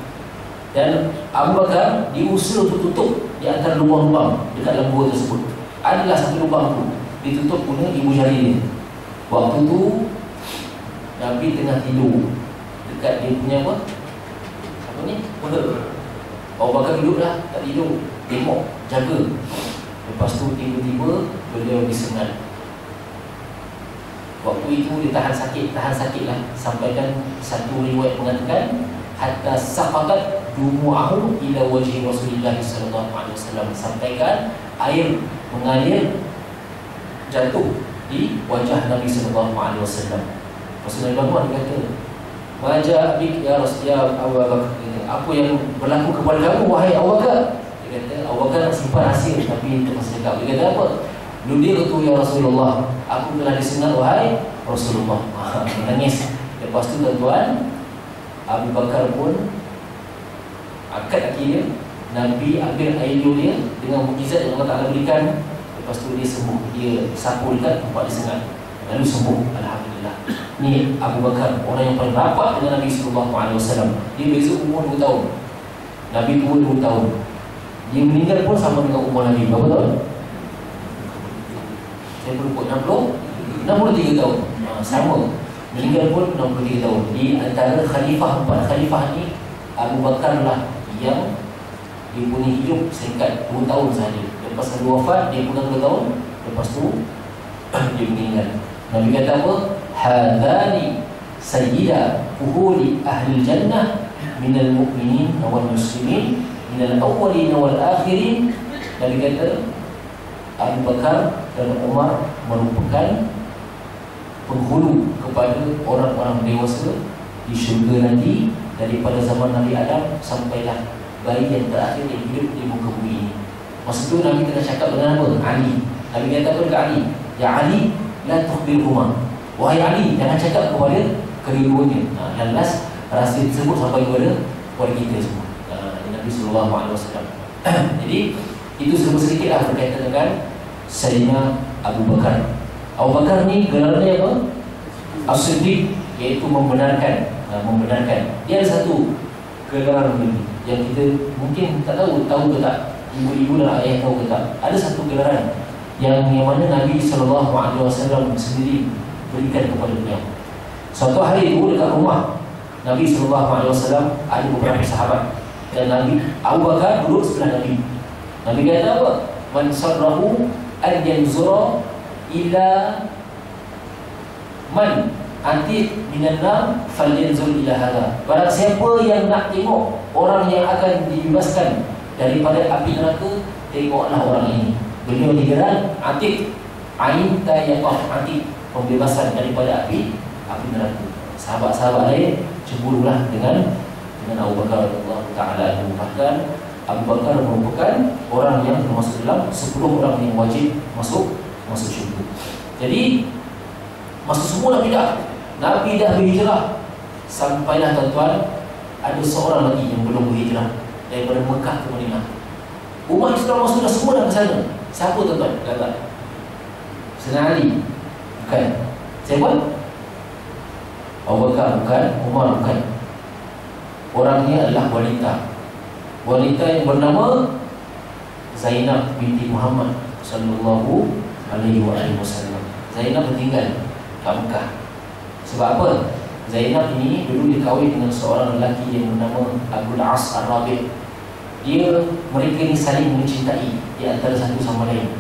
Dan Abu Bakar diusaha untuk tutup di antara lubang-lubang dekat dalam gua tersebut. Adalah satu lubang tu ditutup guna ibu jari dia. Waktu tu Nabi tengah tidur dekat dia punya apa ni? Abu Bakar duduk dah, tak tidur, tengok, jaga. Lepas tu tiba-tiba beliau disengat. Waktu itu dia tahan sakit lah. Sampaikan satu riwayat mengatakan hatta saqatat dumu'ahu ila wajhi Rasulullah sallallahu alaihi wasallam. Sampaikan air mengalir jatuh di wajah Nabi sallallahu alaihi wasallam. Rasulullah Muhammad kata, "Wajah bik ya Rasulullah Abu Bakar." Apa yang berlaku kepada kamu wahai Abu Bakar? Dia kata, Abu Bakar simpan rahsia tapi itu masih dekat. Dia kata apa? "Nudirtu ya Rasulullah, aku telah disengat wahai Rasulullah." Menangis. Lepas tu tuan-tuan, Abu Bakar pun akad akhirnya Nabi ambil air dia dengan mukjizat yang Allah Ta'ala berikan. Lepas tu dia sembuh. Dia sapu dekat tempat dia sengat, lalu sembuh. Alhamdulillah. Ni Abu Bakar, orang yang paling rapat dengan Nabi SAW. Dia beza umur 2 tahun. Nabi tua 2 tahun. Dia meninggal pun sama dengan umur Nabi. Berapa tahun? Saya pun lupa, 63 tahun. Sama. Meninggal pun 63 tahun. Di antara khalifah 4 khalifah ni, Abu Bakar lah yang dia punya hidup singkat 2 tahun sahaja. Lepas Nabi wafat, dia pegang 2 tahun. Lepas tu dia meninggal. Nabi kata apa? Hadani sayyida fuhuli ahli jannah minal mu'minin wal muslimin minal awwalin wal akhirin. Nabi kata Abu Bakar dan Umar merupakan penghulu kepada orang-orang dewasa di syurga nanti, daripada zaman Nabi Adam sampailah bayi yang terakhir yang hidup di muka bumi ini. Masa tu Nabi tengah cakap dengan apa? Ali. Nabi kata apa dekat Ali? Ya Ali, la tukhbirhuma. Wahai Ali, jangan cakap kepada kedua-duanya. Dan last rahsia tersebut sampai kepada kita semua. Nabi SAW. Jadi itu sedikitlah berkaitan dengan Sayyidina Abu Bakar. Abu Bakar ni gelarnya apa? As-Siddiq, iaitu membenarkan. Dia ada satu gelar lagi yang kita mungkin tak tahu ke tak, ibu-ibu dan ayah tahu ke tak. Ada satu gelaran yang mana Nabi SAW sendiri berikan kepada beliau. Suatu hari itu dekat rumah Nabi SAW ada beberapa sahabat, dan Nabi Abu Bakar duduk sebelah Nabi. Nabi kata apa? Man sarrahu an yanzura ila man anti minan nar falyanzur ila hada. Barang siapa yang nak tengok orang yang akan dibebaskan daripada api neraka, tengoklah orang ini. Beliau digelar Atik, Ain Tayaqah, Atik, pembebasan daripada api neraka. Sahabat-sahabat lain cemburulah dengan Abu Bakar radhiyallahu taala. Bahkan Abu Bakar merupakan orang yang termasuk dalam 10 orang yang wajib masuk syurga. Jadi masa semua Nabi dah berhijrah, sampailah tuan-tuan ada seorang lagi yang belum berhijrah daripada Mekah ke Madinah. Umat Islam masuk dah semua dah ke sana. Siapa tuan-tuan? Kata Sayyidina Ali. Bukan. Siapa? Abu Bakar bukan, Umar bukan. Orangnya adalah wanita yang bernama Zainab binti Muhammad sallallahu alaihi wasallam. Zainab bertinggal di Mekah. Sebab apa? Zainab ini dulu dikahwin dengan seorang lelaki yang bernama Abdul As Ar-Rabi'. Mereka ini saling mencintai di antara satu sama lain.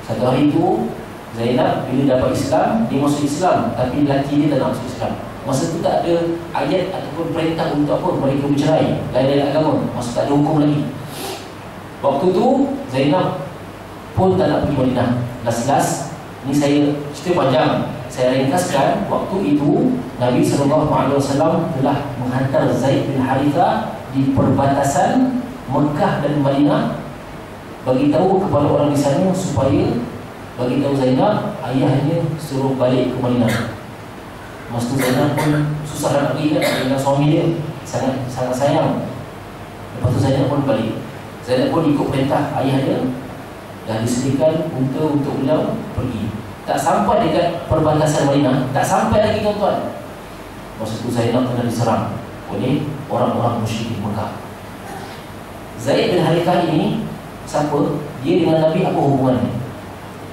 Satu hari itu Zainab bila dapat Islam, dia masuk Islam, tapi lelaki dia tak nak masuk Islam. Masa tu tak ada ayat ataupun perintah untuk apa mereka bercerai, lain-lain agama. Masa tak ada hukum lagi. Waktu tu Zainab pun tak nak pergi Madinah. Last ni saya cerita panjang, saya ringkaskan. Waktu itu Nabi SAW telah menghantar Zaid bin Harithah di perbatasan Mekah dan Madinah, bagi tahu kepada orang di sana supaya bagi tahu Zainab ayahnya suruh balik ke Madinah. Masa tu Zainab pun susah nak pergi dengan suami dia, sangat sayang. Lepas tu Zainab pun balik. Zainab pun ikut perintah ayah dia, dah disediakan unta untuk beliau pergi. Tak sampai dekat perbatasan Madinah, tak sampai lagi tuan-tuan, masa tu Zainab kena diserang oleh orang-orang musyrik Mekah. Zaid bin Harithah ini siapa? Dia dengan Nabi apa hubungannya?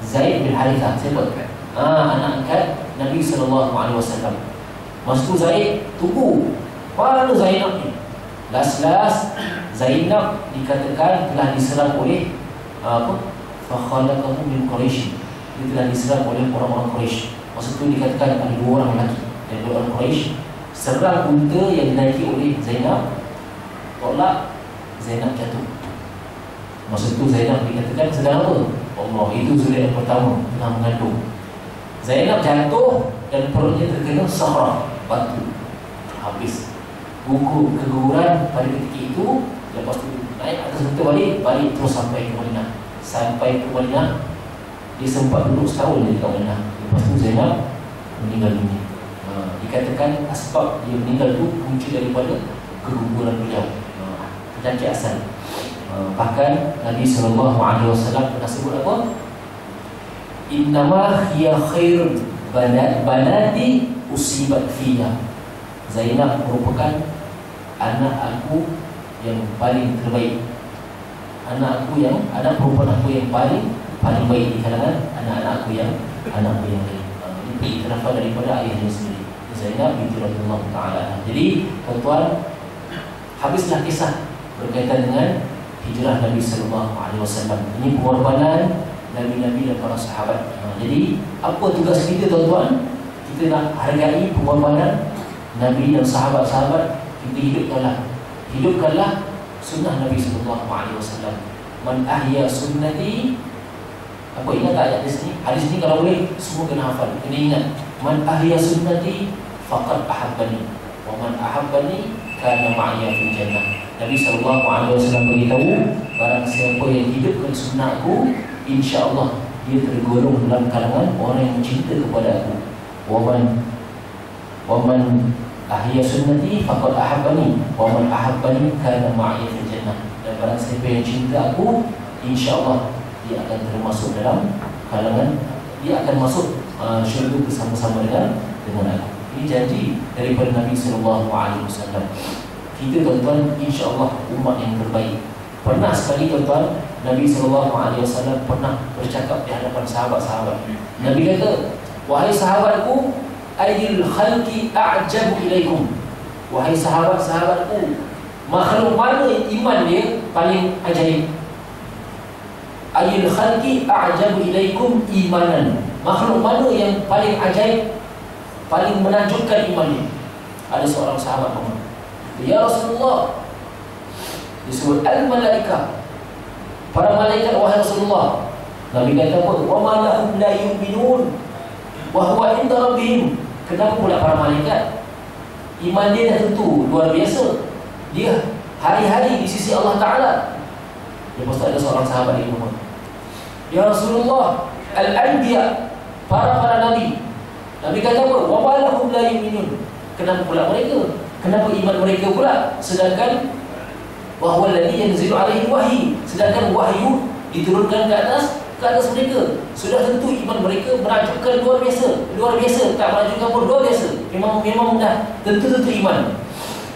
Zaid bin Harithah siapa? Anak angkat Nabi SAW. Masa tu Zaid tunggu mana Zainab ni. Last Zainab dikatakan telah diserang oleh fakhalaqahu min Quraisy. Dia telah diserang oleh orang-orang Quraisy. Masa tu dikatakan ada 2 orang lelaki dan 2 orang Quraisy serang unta yang dinaiki oleh Zainab. Tolak, Zainab jatuh. Masa tu Zainab dikatakan sedang apa? Allah, itu Zulaikha yang pertama tengah mengandung. Zainab jatuh dan perutnya terkena sahra, batu. Habis. Keguguran pada ketika itu. Lepas tu naik atas unta balik terus sampai ke Madinah. Sampai ke Madinah, dia sempat duduk setahun di Madinah. Lepas tu Zainab meninggal dunia. Dikatakan asbab dia meninggal tu punca daripada keguguran beliau, penyakit asal. Bahkan Nabi SAW pernah sebut apa? Innama hiya khairun banati usibat fiha. Zainab merupakan anak aku yang paling terbaik. Anak perempuan aku yang paling baik di kalangan anak-anak aku yang lain. Ini iktirafan daripada ayahnya sendiri, Zainab binti Rasulullah Ta'ala. Jadi tuan-tuan, habislah kisah berkaitan dengan hijrah Nabi SAW. Ini pengorbanan Nabi-Nabi dan para sahabat. Jadi apa tugas kita tuan-tuan? Kita nak hargai pengorbanan Nabi dan sahabat-sahabat. Kita hidupkanlah sunnah Nabi SAW. Man ahya sunnati. Apa ingat tak ayat hadis ni? Hadis ni kalau boleh semua kena hafal, kena ingat. Man ahya sunnati faqad ahabbani wa man ahabbani kana ma'iya fil jannah. Nabi SAW beritahu, barang siapa yang hidupkan sunnahku, insya-Allah dia tergolong dalam kalangan orang yang cinta kepada aku. Wa man ahya sunnati faqad ahabbani wa man ahabbani kana ma'iya fil jannah. Dan barang siapa yang cinta aku, insya-Allah dia akan termasuk dalam kalangan, dia akan masuk syurga bersama-sama dengan aku. Ini janji daripada Nabi SAW. Kita tuan-tuan insya-Allah umat yang terbaik. Pernah sekali tuan-tuan Nabi SAW pernah bercakap di hadapan sahabat-sahabat. Nabi kata, wahai sahabatku, aydil khalqi a'jabu ilaikum. Wahai sahabat-sahabatku, makhluk mana iman dia paling ajaib? Ayyul khalqi a'jabu ilaikum imanan. Makhluk mana yang paling ajaib, paling menakjubkan imannya? Ada seorang sahabat berkata, ya Rasulullah, disebut al-malaika, para malaikat, wahai Rasulullah. Nabi kata apa? Wa ma lahum la yu'minun wa huwa inda rabbihim. Kenapa pula para malaikat? Iman dia dah tentu luar biasa, dia hari-hari di sisi Allah Ta'ala. Lepas tu ada seorang sahabat yang berkata, ya Rasulullah, al-anbiya, para nabi. Nabi kata apa? Wa ma lahum la yu'minun. Kenapa pula mereka? Kenapa iman mereka pula? Sedangkan wa huwa alladhi yanzilu alaihi wahyi, sedangkan wahyu diturunkan ke atas mereka. Sudah tentu iman mereka menakjubkan luar biasa, tak menakjubkan pun luar biasa. Memang dah tentu iman.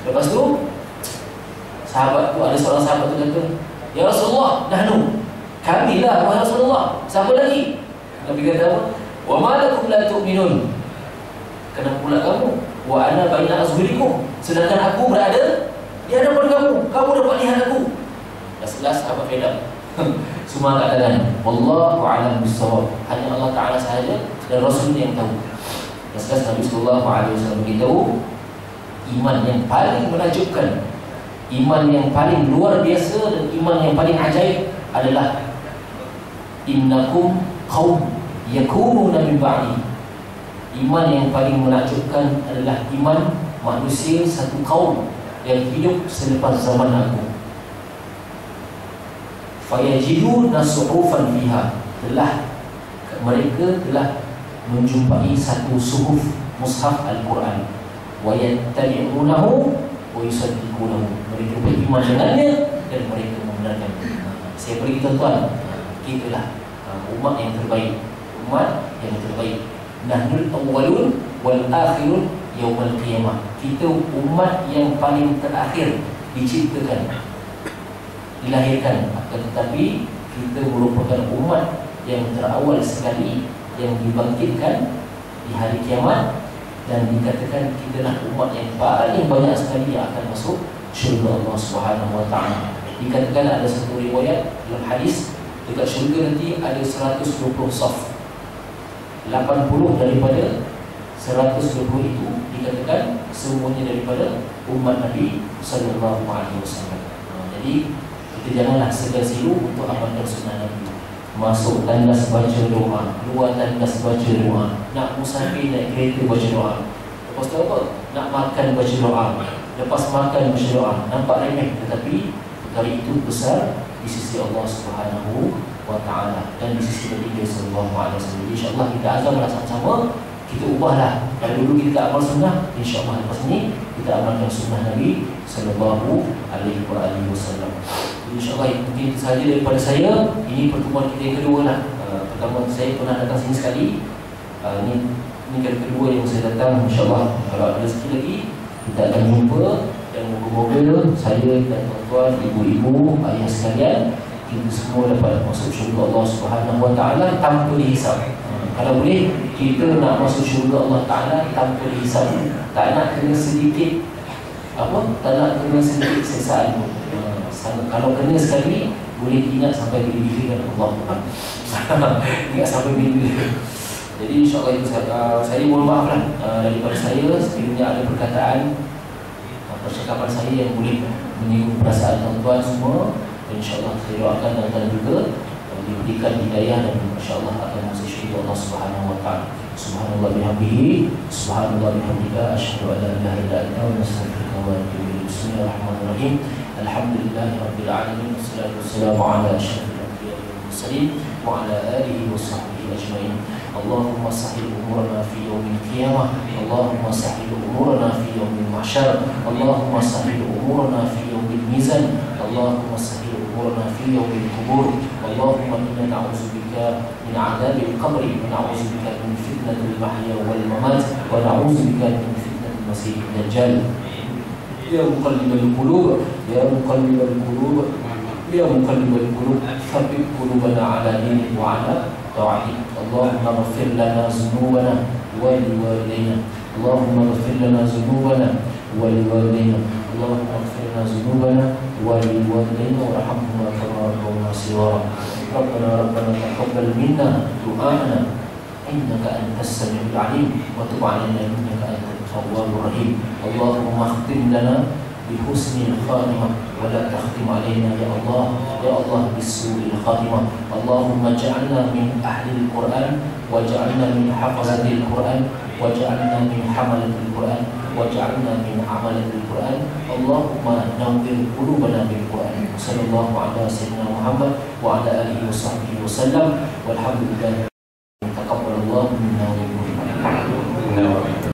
Lepas tu sahabat tu, ada seorang sahabat tu kata, ya Rasulullah, nahnu, kamilah wahai Rasulullah. Siapa lagi? Nabi kata apa? Wa ma lakum la tu'minun. Kenapa pula kamu? Wa ana baina azhurikum, sedangkan aku berada di hadapan kamu dapat lihat aku. Jelas sahabat fedam. Semua katakan wallahu a'lam bissawab, hanya Allah Ta'ala sahaja dan Rasul yang tahu. Jelas Nabi sallallahu alaihi wasallam beritahu, iman yang paling menakjubkan, iman yang paling luar biasa dan iman yang paling ajaib adalah innakum qaum yakununa min ba'di. Iman yang paling menakjubkan adalah iman manusia satu kaum yang hidup selepas zaman aku. Fayajiduna suhufan fiha, mereka telah menjumpai satu suhuf mushaf Al-Quran. Wa yattabi'unahu wa yusaddiqunahu, mereka beriman dengannya dan mereka membenarkannya. Saya beri tuan-tuan, kitalah umat yang terbaik, Nahnul awwalun wal akhirun yaumal qiyamah. Kita umat yang paling terakhir diciptakan, dilahirkan, tetapi kita merupakan umat yang terawal sekali yang dibangkitkan di hari kiamat, dan dikatakan kita lah umat yang paling banyak sekali yang akan masuk syurga Allah Subhanahu wa taala. Dikatakan ada satu riwayat dalam hadis, dekat syurga nanti ada 120 saf. 80 daripada 120 itu dikatakan semuanya daripada umat Nabi sallallahu alaihi wasallam. Jadi kita janganlah segan-silu untuk amalkan sunnah Nabi. Masuk tandas baca doa, keluar tandas baca doa, nak musafir naik kereta baca doa, lepas tu apa? Nak makan baca doa, lepas makan baca doa. Nampak remeh, tetapi perkara itu besar di sisi Allah Subhanahu wa ta'ala dan di sisi Nabi sallallahu alaihi wasallam. InsyaAllah kita azamlah sama-sama, kita ubahlah. Kalau dulu kita amal sunnah, insyaAllah lepas ni kita amalkan sunnah Nabi sallallahu alaihi wasallam. InsyaAllah mungkin itu sahaja daripada saya. Ini pertemuan kita yang kedua lah. Pertama saya pernah datang sini sekali. Ini kali kedua yang saya datang. InsyaAllah kalau ada rezeki lagi kita akan jumpa, dan moga-moga saya dan tuan-tuan, ibu-ibu, ayah sekalian, kita semua dapat masuk syurga Allah Subhanahu wa taala tanpa dihisap. Kalau boleh kita nak masuk syurga Allah Taala tanpa dihisap. Tak nak kena sedikit tak nak kena sedikit siksaan. Kalau kena sekali, boleh ingat sampai bila-bila kan Allah. Ingat sampai bila-bila. Jadi insyaAllah itu saya mohon maaf lah daripada saya sekiranya ada perkataan percakapan saya yang boleh menyinggung perasaan tuan-tuan semua. InsyaAllah saya doakan tuan-tuan juga diberikan hidayah dan insyaAllah akan masuk syurga Allah Subhanahu wa ta'ala. Subhanallah bihamdihi, subhanallah bihamdika, asyhadu an la ilaha illa anta wa astaghfiruka wa atubu ilaik. Bismillahirrahmanirrahim. Alhamdulillahi rabbil alamin, wassalatu wassalamu ala asyrafil anbiya'i wal mursalin wa ala alihi wa sahbihi ajma'in. Allahumma sahhil umurana fi yaumil qiyamah, Allahumma sahhil umurana fi yaumil mahsyar, Allahumma sahhil umurana fi yaumil mizan, Allahumma sahhil umurana fi yaumil qubur. Allahumma inna na'udzubika min 'adzabil qabri wa na'udzubika min fitnatil mahya wal mamat wa na'udzubika min fitnatil masiihid dajjal. Ya muqallibal qulub, ya muqallibal qulub, ya muqallibal qulub, tsabbit qulubana 'ala dinik wa 'ala ta'atik. Allahumma ighfir lana dhunubana wa liwalidayna, Allahumma ighfir lana dhunubana wa liwalidayna, Allahumma ighfir lana dhunubana wa liwalidayna warhamhuma kama rabbawna shighara. Rabbana taqabbal minna du'ana innaka antas samiul 'alim wa tub 'alaina innaka antat tawwabur rahim. Allahumma khtim lana bi husnil khatimah wa la takhtim 'alaina ya Allah bisu'il khatimah. Allahumma ij'alna min ahlil Qur'an waj'alna min hafazatil Qur'an waj'alna min hamalatil Qur'an waj'alna min amalatil Qur'an. Allahumma nawwir qulubana bil Qur'an. Sallallahu ala sayyidina Muhammad wa ala alihi wa sahbihi wa sallam. Walhamdulillah. Taqabbalallahu minna wa minkum.